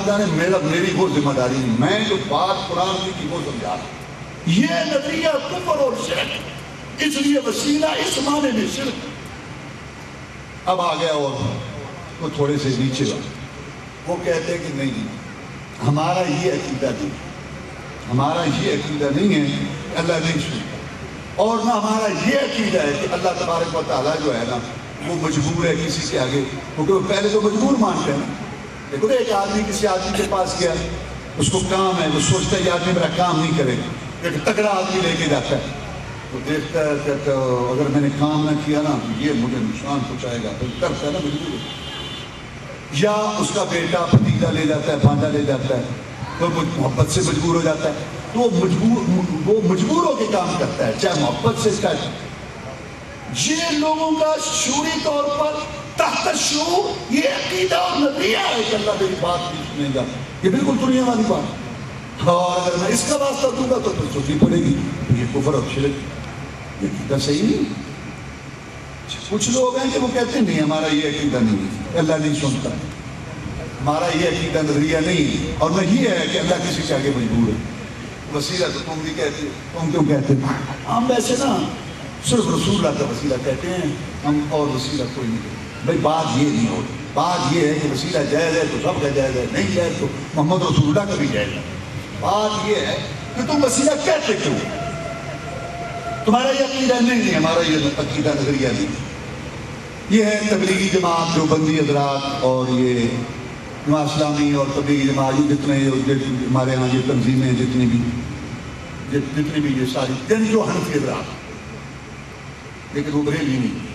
اللہ نے میری وہ ذمہ داری نہیں، میں جو بات قرآن کی وہ سمجھا رہا ہوں۔ یہ نظریہ کفر اور شرک، اس لیے وسیلہ اس معنی میں شرک۔ اب آ گیا اور وہ تھوڑے سے نیچے وہ کہتے ہیں کہ نہیں، ہمارا یہ عقیدہ نہیں، ہمارا یہ عقیدہ نہیں ہے کہ اللہ نہیں سنتا، اور نہ ہمارا یہ عقیدہ ہے کہ اللہ تبارک و تعالیٰ جو ہے نا وہ مجبور ہے کسی کے آگے، کیونکہ وہ پہلے تو مجبور مانتے ہیں۔ دیکھو ایک آدمی کسی آدمی کے پاس گیا، اس کو کام ہے، وہ سوچتا ہے یہ آدمی میرا کام نہیں کرے گا، ایک تگڑا آدمی لے کے جاتا ہے، وہ دیکھتا ہے کہتا ہے اگر میں نے کام نہ کیا نا یہ مجھے نقصان پہنچائے گا، تو کرتا ہے نا مجبور۔ یا اس کا بیٹا بھتیجا لے جاتا ہے، بھانجا لے جاتا ہے، وہ محبت سے مجبور ہو جاتا ہے، تو وہ مجبور ہو کے کام کرتا ہے، چاہے محبت سے کا۔ یہ لوگوں کا شعوری طور پر تحت شعور یہ عقیدہ اور نظریہ ہے کہ اللہ میری بات نہیں سنے گا، یہ بالکل دنیا والی بات، اور اگر میں اس کا واسطہ دوں گا تو پھر چوکی پڑے گی، یہ کفر اور شرک، یہ عقیدہ صحیح نہیں۔ کچھ لوگ ہیں کہ وہ کہتے ہیں نہیں ہمارا یہ عقیدہ نہیں ہے، اللہ نہیں سنتا، ہمارا یہ عقیدہ نظریہ نہیں ہے، اور نہ یہ ہے کہ اللہ کسی کے آگے مجبور ہے۔ وسیلہ تو تم بھی کہتے ہو، تم کیوں کہتے ہو؟ ہم ویسے نا صرف رسول اللہ کا وسیلہ کہتے ہیں، ہم اور وسیلہ کوئی نہیں کہتے۔ بھائی بات یہ نہیں ہوتی، بات یہ ہے کہ وسیلہ جائز ہے تو سب کا جائز ہے، نہیں جائز تو محمد رسول اللہ کا بھی جائز ہے۔ بات یہ ہے کہ تم وسیلہ کہتے کیوں؟ تمہارا یہ عقیدہ نہیں، ہمارا یہ عقیدہ نظریہ نہیں۔ یہ ہے تبلیغی جماعت جو بندی حضرات اور یہ جماعت اسلامی اور تبلیغی جماعت جتنے ہمارے ہاں یہ تنظیمیں جتنی بھی یہ ساری جن جو حنفی حضرات، لیکن وہ بریلوی نہیں،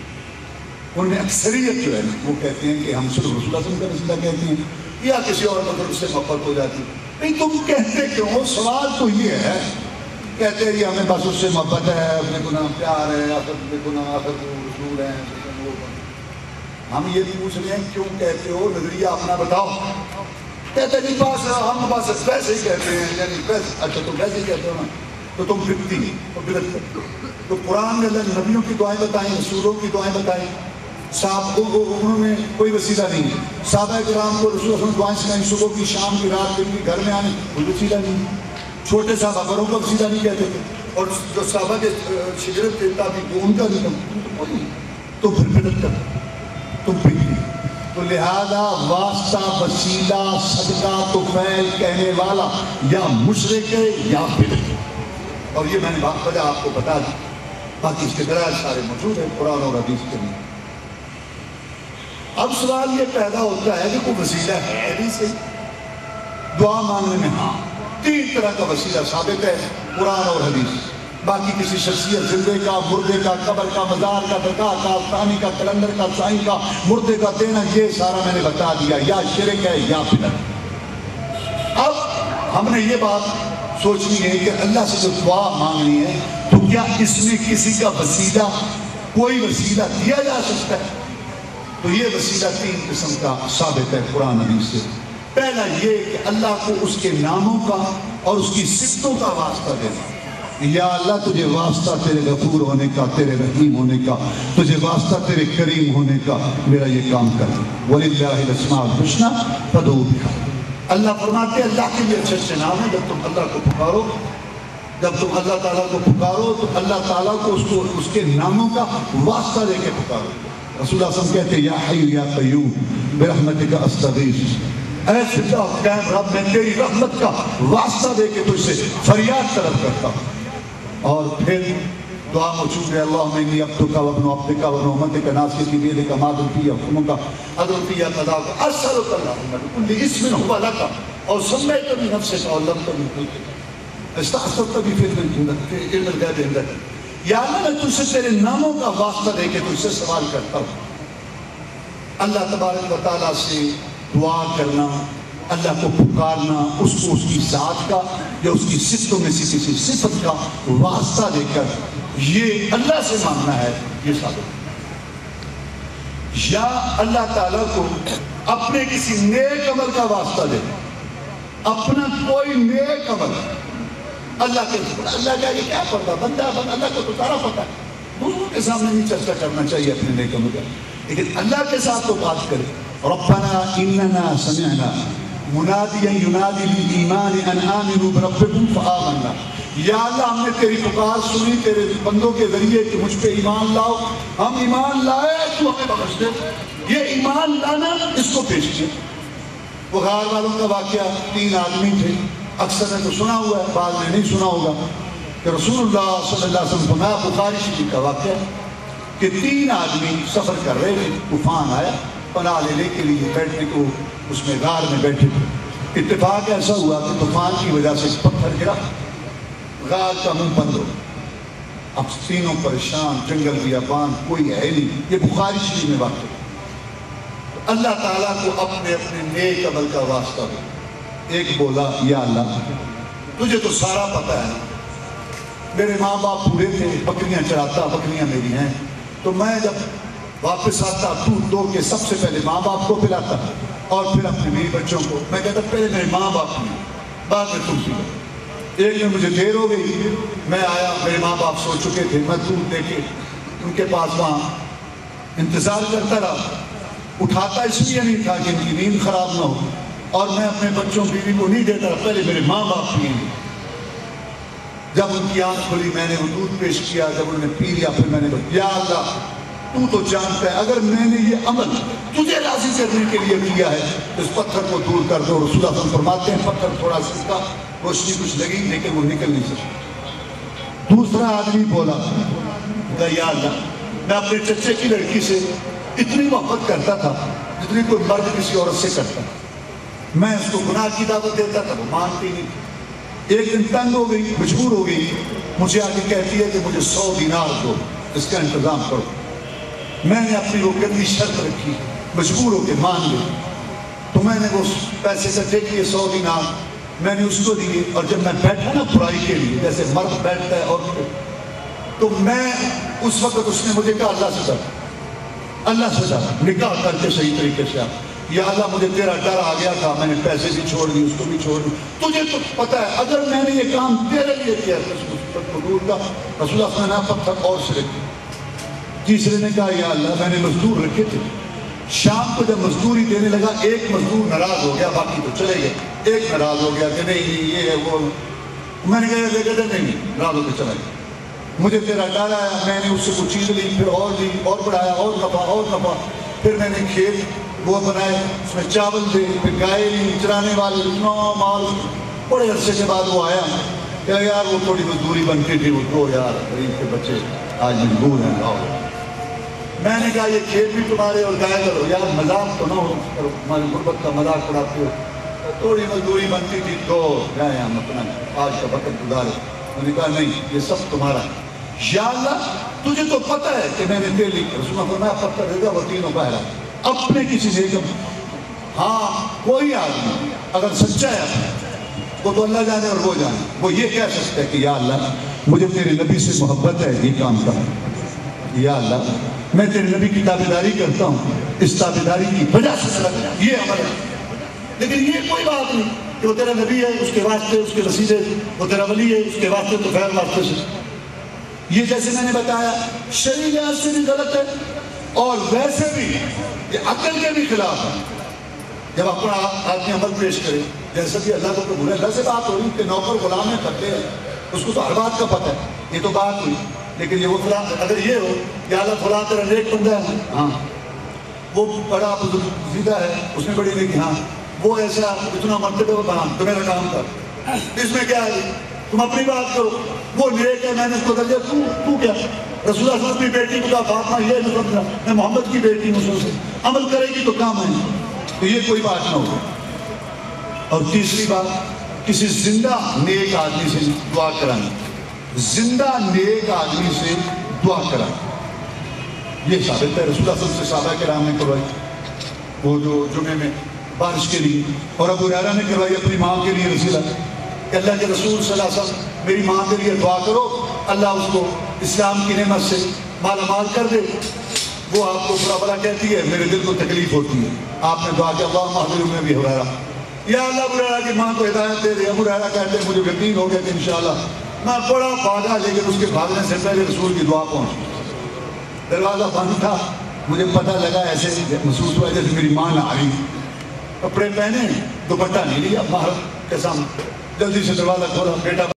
ان میں اکثریت جو ہے وہ کہتے ہیں کہ ہم صرف رسول اللہ کا وسیلہ کہتے ہیں، یا کسی اور مطلب سے محبت ہو جاتی ہے۔ نہیں تم کہتے کیوں؟ سوال تو یہ ہے، کہتے ہیں یہ ہمیں بس اس سے محبت ہے، اپنے گناہ پیار ہے، اپنے گناہ آخر وہ رسول ہیں۔ ہم یہ پوچھ رہے ہیں کیوں کہتے ہو، نظریہ اپنا بتاؤ۔ کہتے ہیں پاس ہم بس ویسے ہی کہتے ہیں، یعنی اچھا تم ویسے ہی کہتے ہو نا تو تم بدعتی اور بدعت کرتے ہو۔ تو قرآن میں اللہ نبیوں کی دعائیں بتائیں، رسولوں کی دعائیں بتائیں، انہوں نے کوئی وسیلہ نہیں ہے۔ صحابہ کرام کو رسول اللہ دعائیں سکھائیں، صبح کی شام کی رات دن کی، گھر میں آنے کوئی وسیلہ نہیں۔ چھوٹے صحابہ بڑوں کا وسیلہ نہیں کہتے تھے، اور جو صحابہ کے شجرت کے تابع ان کا نہیں، تو پھر بدعت کرتے تم بدعتی۔ تو لہذا واسطہ وسیلہ صدقہ تو فعل کہنے والا یا مشرک ہے یا بدعت، اور یہ میں نے وجہ آپ کو بتا دی، باقی اس کے دلائل سارے موجود ہیں قرآن اور حدیث کے لیے۔ اب سوال یہ پیدا ہوتا ہے کہ کوئی وسیلہ ہے بھی صحیح؟ دعا مانگنے میں ہاں 3 طرح کا وسیلہ ثابت ہے قرآن اور حدیث، باقی کسی شخصیت زندے کا، مردے کا، قبر کا، مزار کا، درگاہ کا، پانی کا، کلندر کا، سائن کا، مردے کا دینا، یہ سارا میں نے بتا دیا، یا شرک ہے یا بدعت۔ اب ہم نے یہ بات سوچنی ہے کہ اللہ سے جو دعا مانگنی ہے تو کیا اس میں کسی کا وسیلہ، کوئی وسیلہ دیا جا سکتا ہے؟ تو یہ وسیلہ 3 قسم کا ثابت ہے قرآن حدیث سے۔ پہلا یہ کہ اللہ کو اس کے ناموں کا اور اس کی صفتوں کا واسطہ دینا، یا اللہ تجھے واسطہ تیرے غفور ہونے کا، تیرے رحیم ہونے کا، تجھے واسطہ تیرے کریم ہونے کا، میرا یہ کام کر۔ وَلِلَّهِ الْأَسْمَاءُ الْحُسْنَىٰ فَادْعُوهُ بِهَا۔ اللہ فرماتے ہیں اللہ کے لیے اچھے اچھے نام ہیں، جب تم اللہ کو پکارو، جب تم اللہ تعالیٰ کو پکارو تو اللہ تعالیٰ کو اس کے ناموں کا واسطہ دے کے پکارو۔ رسول اللہ صلی اللہ علیہ وسلم کہتے ہیں یا حی یا قیوم برحمتک استغیث، اے زندہ و قائم رب میں تیری رحمت کا واسطہ دے کے تجھ سے فریاد طلب کرتا ہوں۔ اور پھر دعا موجود ہے اللہم انی عبدک و ابن عبدک و ابن امتک ناصیتی بیدک ماض فی حکمک عدل فی قضاؤک اسألک اللہم بکل اسم هو لک اور سمیت من نفسک اور لم تکن خلقک استعصت بھی فی علم الغیب عندک، یا اللہ میں تجھ سے تیرے ناموں کا واسطہ دے کے تجھ سے سوال کرتا ہوں۔ اللہ تبارک و تعالیٰ سے دعا کرنا، اللہ کو پکارنا، اس کو اس کی ذات کا یا اس کی صفتوں میں سے کسی صفت کا واسطہ دے کر یہ اللہ سے مانگنا ہے، یہ ثابت ہے۔ یا اللہ تعالیٰ کو اپنے کسی نیک عمل کا واسطہ دے، اپنا کوئی نیک عمل، اللہ کے اللہ کا یہ کیا پڑھتا بندہ اللہ کو تو سارا پتہ ہے، دوسروں کے سامنے نہیں چرچا کرنا چاہیے اپنے نیک عمل کا، لیکن اللہ کے ساتھ تو بات کرے۔ ربنا اننا سمعنا منادیا ینادی للایمان ان آمنوا بربکم فآمنا، یا اللہ ہم نے تیری پکار سنی تیرے بندوں کے ذریعے کہ مجھ پہ ایمان لاؤ، ہم ایمان لائے تو ہمیں بخش دے۔ یہ ایمان لانا اس کو پیش کیا۔ وہ غار والوں کا واقعہ، 3 آدمی تھے، اکثر نے تو سنا ہوا ہے، بعض نے نہیں سنا ہوگا کہ رسول اللہ صلی اللہ علیہ وسلم فرمایا، بخاری شریف کا واقعہ کہ 3 آدمی سفر کر رہے تھے، طوفان آیا، پناہ لینے کے لیے بیٹھنے کو اس میں غار میں بیٹھے تھے۔ اتفاق ایسا ہوا کہ طوفان کی وجہ سے پتھر گرا، غار کا منہ بند ہو، اب تینوں پریشان، جنگل بیابان، کوئی ہے نہیں۔ یہ بخاری شریف میں واقع ہے۔ اللہ تعالیٰ کو اپنے نیک عمل کا واسطہ ہو۔ ایک بولا، یا اللہ تجھے تو سارا پتہ ہے، میرے ماں باپ بوڑھے تھے، بکریاں چراتا، بکریاں میری ہیں، تو میں جب واپس آتا دودھ دو کے سب سے پہلے ماں باپ کو پلاتا اور پھر اپنے میری بچوں کو۔ میں کہتا پہلے میرے ماں باپ کی، بعد میں تم پیو۔ ایک دن مجھے دیر ہو گئی، میں آیا، میرے ماں باپ سو چکے تھے، میں دودھ دے کے ان کے پاس وہاں انتظار کرتا رہا۔ اٹھاتا اس لیے نہیں تھا کہ ان کی نیند خراب نہ ہو، اور میں اپنے بچوں بیوی کو نہیں دیتا رہا، پہلے میرے ماں باپ پیئیں گے۔ جب ان کی آنکھ کھلی میں نے وہ دودھ پیش کیا، جب انہوں نے پی لیا، پھر میں نے کہا یا اللہ تو جانتا ہے اگر میں نے یہ عمل تجھے راضی کرنے کے لیے کیا ہے تو اس پتھر کو دور کر دو۔ رسول اللہ صلی اللہ علیہ وسلم فرماتے ہیں پتھر تھوڑا سستا، روشنی کچھ لگی لیکن وہ نکل نہیں سکتا۔ دوسرا آدمی بولا یا اللہ میں اپنے چچے کی لڑکی سے اتنی محبت کرتا تھا جتنی کوئی مرد کسی عورت سے کرتا، میں اس کو گناہ کی دعوت دیتا تھا، وہ مانتی نہیں۔ ایک دن تنگ ہو گئی، مجبور ہو گئی، مجھے آگے کہتی ہے کہ مجھے 100 دینار دو، اس کا انتظام کرو۔ میں نے اپنی وہ گندی شرط رکھی، مجبور ہو کے مان لی، تو میں نے وہ پیسے اکٹھے کیے 100 دینار میں نے اس کو دیے، اور جب میں بیٹھا نا برائی کے لیے جیسے مرد بیٹھتا ہے اور تو میں اس وقت اس نے مجھے کہا اللہ سے ڈر نکاح کر کے صحیح طریقے سے آ، یا اللہ مجھے تیرا ڈر آ گیا تھا، میں نے پیسے بھی چھوڑ دی، اس کو بھی چھوڑ دی، تجھے تو پتہ ہے اگر میں نے یہ کام تیرے لیے کیا تو اس کو دور کا۔ رسول اللہ صلی اللہ علیہ وسلم پتھر اور سے رکھی۔ تیسرے نے کہا یا اللہ میں نے مزدور رکھے تھے، شام کو جب مزدوری دینے لگا ایک مزدور ناراض ہو گیا، باقی تو چلے گئے، ایک ناراض ہو گیا کہ نہیں یہ ہے وہ، میں نے کہا کہتے نہیں ناراض ہو کے چلا گیا۔ مجھے تیرا ڈر آیا، میں نے اس سے کچھ چیز لی، پھر اور لی اور بڑھایا، اور نفع، پھر میں نے کھیت وہ بنائے، اس میں چاول دے، پھر گائے لی، چرانے والے اتنا مال۔ بڑے عرصے کے بعد وہ آیا کہ یار وہ تھوڑی مزدوری بنتی تھی، وہ تو یار غریب کے بچے آج مجبور ہیں لاؤ۔ میں نے کہا یہ کھیت بھی تمہارے اور گائے کرو، یار مذاق تو نہ ہو کرو، ہماری غربت کا مذاق اڑاتے ہو، تھوڑی مزدوری بنتی تھی تو گئے ہم اپنا آج کا وقت گزارے۔ میں نے کہا نہیں یہ سب تمہارا ہے، یا اللہ تجھے تو پتہ ہے کہ میں نے دے لی۔ رسول اللہ فرمایا پتھر دے دیا، وہ تینوں بہرا اپنے کسی نیکم۔ ہاں کوئی آدمی اگر سچا ہے وہ تو اللہ جانے اور وہ جانے، وہ یہ کہہ سکتا ہے کہ یا اللہ مجھے تیرے نبی سے محبت ہے، یہ کام کر، یا اللہ میں تیرے نبی کی تابعداری کرتا ہوں، اس تابعداری کی وجہ سے یہ عمل ہے۔ لیکن یہ کوئی بات نہیں کہ وہ تیرا نبی ہے اس کے واسطے اس کے وسیلے، وہ تیرا ولی ہے اس کے واسطے تو غیر واسطے سے۔ یہ جیسے میں نے بتایا شرعی لحاظ سے بھی غلط ہے اور ویسے بھی یہ عقل کے بھی خلاف ہے۔ جب اپنا آدمی عمل پیش کرے جیسا کہ اللہ کو قبول ہے، اللہ سے بات ہو رہی کہ نوکر غلام ہے کرتے ہیں، اس کو تو ہر بات کا پتہ ہے، یہ تو بات ہوئی۔ لیکن یہ وہ فلاں اگر یہ ہو کہ اللہ فلاں تیرا نیک بندہ ہے، ہاں وہ بڑا بزرگیدہ ہے، اس نے بڑی نیکی، ہاں وہ ایسا اتنا مرتبہ بنا تو میرا کام کر، اس میں کیا ہے تم اپنی بات کرو، وہ نیک ہے میں نے اس کو درجہ تو کیا؟ رسول اللہ صلی اللہ علیہ وسلم کی بیٹی کو کہا فاطمہ یہ نہ سمجھنا میں محمد کی بیٹی ہوں، سے عمل کرے گی تو کام ہے، تو یہ کوئی بات نہ ہو۔ اور تیسری بات کسی زندہ نیک آدمی سے دعا کرانا، زندہ نیک آدمی سے دعا کرانا یہ ثابت ہے، رسول اللہ صلی اللہ علیہ وسلم سے صحابہ کرام نے کروائی وہ جو جمعے میں بارش کے لیے، اور ابو ہریرہ نے کروائی اپنی ماں کے لیے رسول کہ اللہ کے رسول صلی اللہ علیہ وسلم میری ماں کے لیے دعا کرو اللہ اس کو اسلام کی نعمت سے مالا مال کر دے، وہ آپ کو برا بلا کہتی ہے میرے دل کو تکلیف ہوتی ہے، آپ نے دعا کہ اللہم اہدنی میں بھی ہریرہ، یا اللہ ابو ہریرہ کی ماں کو ہدایت دے دے۔ ابو ہریرہ کہتے ہیں مجھے یقین ہو گیا کہ انشاءاللہ میں بڑا بھاگا، لیکن اس کے بھاگنے سے پہلے رسول کی دعا پہنچ، دروازہ بند تھا، مجھے پتہ لگا ایسے محسوس ہوا جیسے میری ماں نہ آ رہی، کپڑے پہنے دوپٹہ نہیں لیا، محرم کے سامنے، جلدی سے دروازہ کھولا، بیٹا